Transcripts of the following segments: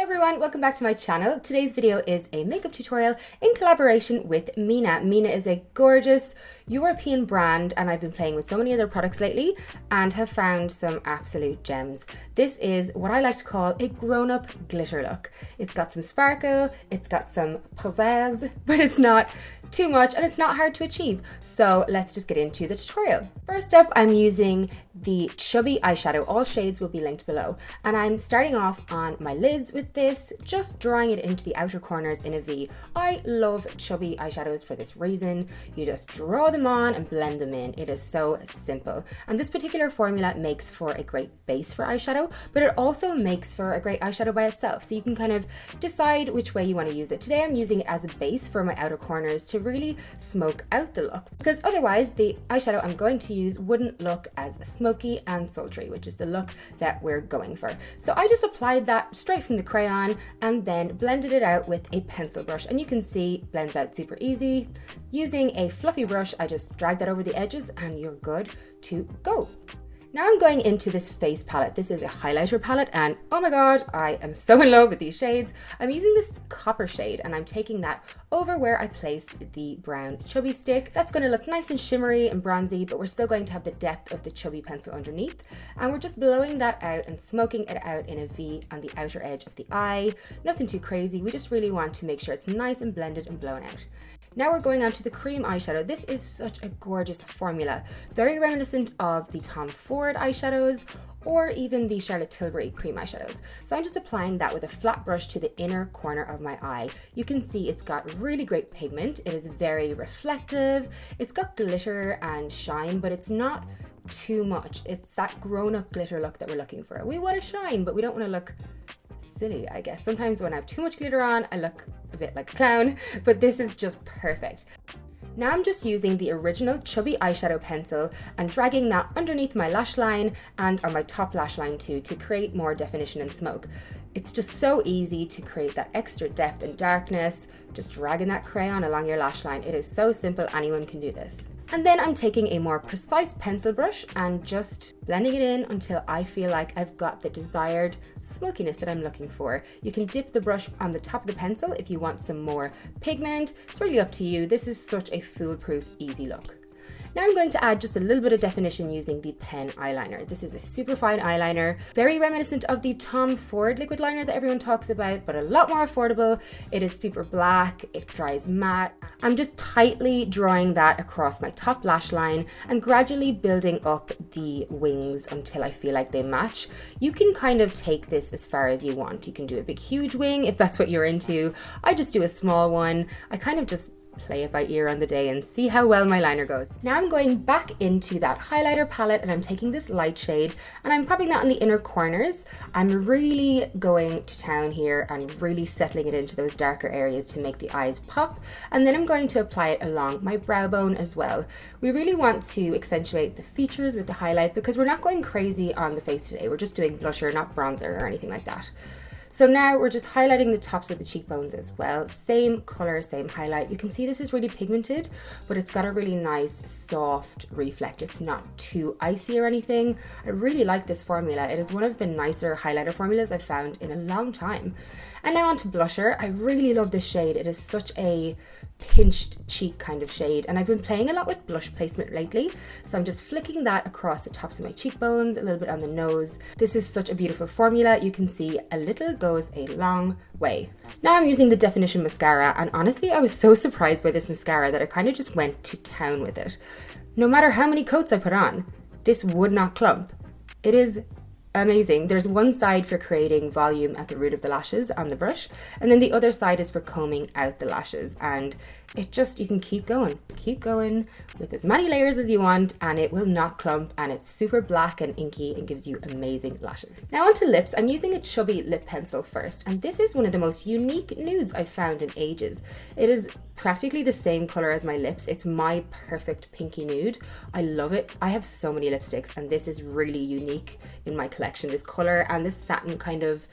Everyone, welcome back to my channel. Today's video is a makeup tutorial in collaboration with Mina. Mina is a gorgeous European brand and I've been playing with so many other products lately and have found some absolute gems. This is what I like to call a grown-up glitter look. It's got some sparkle, it's got some pizzazz, but it's not too much and it's not hard to achieve. So let's just get into the tutorial. First up, I'm using the Chubby eyeshadow. All shades will be linked below. And I'm starting off on my lids with this, just drawing it into the outer corners in a V. I love chubby eyeshadows for this reason. You just draw them on and blend them in. It is so simple. And this particular formula makes for a great base for eyeshadow, but it also makes for a great eyeshadow by itself. So you can kind of decide which way you want to use it. Today I'm using it as a base for my outer corners to really smoke out the look, because otherwise the eyeshadow I'm going to use wouldn't look as smoky and sultry, which is the look that we're going for. So I just applied that straight from the crayon and then blended it out with a pencil brush, and you can see it blends out super easy. Using a fluffy brush, I just drag that over the edges and you're good to go. Now I'm going into this face palette. This is a highlighter palette and oh my god, I am so in love with these shades. I'm using this copper shade and I'm taking that over where I placed the brown chubby stick. That's going to look nice and shimmery and bronzy, but we're still going to have the depth of the chubby pencil underneath. And we're just blowing that out and smoking it out in a V on the outer edge of the eye. Nothing too crazy. We just really want to make sure it's nice and blended and blown out. Now we're going on to the cream eyeshadow. This is such a gorgeous formula, very reminiscent of the Tom Ford eyeshadows or even the Charlotte Tilbury cream eyeshadows. So I'm just applying that with a flat brush to the inner corner of my eye. You can see it's got really great pigment. It is very reflective. It's got glitter and shine, but it's not too much. It's that grown-up glitter look that we're looking for. We want to shine, but we don't want to look silly, I guess. Sometimes when I have too much glitter on, I look a bit like a clown, but this is just perfect. Now I'm just using the original chubby eyeshadow pencil and dragging that underneath my lash line and on my top lash line too, to create more definition and smoke. It's just so easy to create that extra depth and darkness, just dragging that crayon along your lash line. It is so simple, anyone can do this. And then I'm taking a more precise pencil brush and just blending it in until I feel like I've got the desired smokiness that I'm looking for. You can dip the brush on the top of the pencil if you want some more pigment. It's really up to you. This is such a foolproof, easy look. Now I'm going to add just a little bit of definition using the pen eyeliner. This is a super fine eyeliner, very reminiscent of the Tom Ford liquid liner that everyone talks about, but a lot more affordable. It is super black, it dries matte. I'm just tightly drawing that across my top lash line and gradually building up the wings until I feel like they match. You can kind of take this as far as you want. You can do a big huge wing if that's what you're into. I just do a small one. I kind of just play it by ear on the day and see how well my liner goes. Now I'm going back into that highlighter palette and I'm taking this light shade and I'm popping that on the inner corners. I'm really going to town here and really settling it into those darker areas to make the eyes pop, and then I'm going to apply it along my brow bone as well. We really want to accentuate the features with the highlight because we're not going crazy on the face today. We're just doing blusher, not bronzer or anything like that. So now we're just highlighting the tops of the cheekbones as well. Same color, same highlight. You can see this is really pigmented, but it's got a really nice soft reflect. It's not too icy or anything. I really like this formula. It is one of the nicer highlighter formulas I've found in a long time. And now onto blusher. I really love this shade. It is such a pinched cheek kind of shade, and I've been playing a lot with blush placement lately, so I'm just flicking that across the tops of my cheekbones, a little bit on the nose. This is such a beautiful formula. You can see a little goes a long way. Now I'm using the Definition mascara, and honestly I was so surprised by this mascara that I kind of just went to town with it. No matter how many coats I put on, this would not clump. It is amazing. There's one side for creating volume at the root of the lashes on the brush, and then the other side is for combing out the lashes, and it just, you can keep going with as many layers as you want and it will not clump, and it's super black and inky and gives you amazing lashes. Now onto lips. I'm using a chubby lip pencil first, and this is one of the most unique nudes I've found in ages. It is practically the same color as my lips. It's my perfect pinky nude. I love it. I have so many lipsticks and this is really unique in my collection. This color and this satin kind of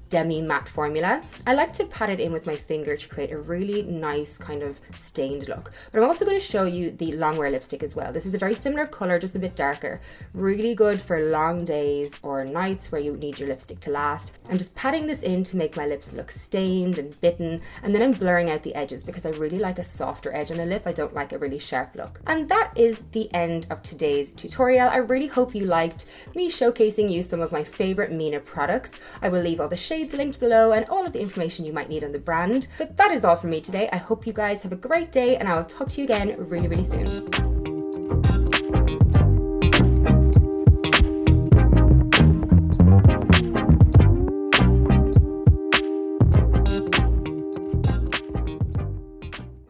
demi matte formula. I like to pat it in with my finger to create a really nice kind of stained look. But I'm also going to show you the longwear lipstick as well. This is a very similar color, just a bit darker. Really good for long days or nights where you need your lipstick to last. I'm just patting this in to make my lips look stained and bitten, and then I'm blurring out the edges because I really like a softer edge on a lip. I don't like a really sharp look. And that is the end of today's tutorial. I really hope you liked me showcasing you some of my favorite Mina products. I will leave all the shades linked below and all of the information you might need on the brand. But that is all from me today. I hope you guys have a great day, and I will talk to you again really, really soon.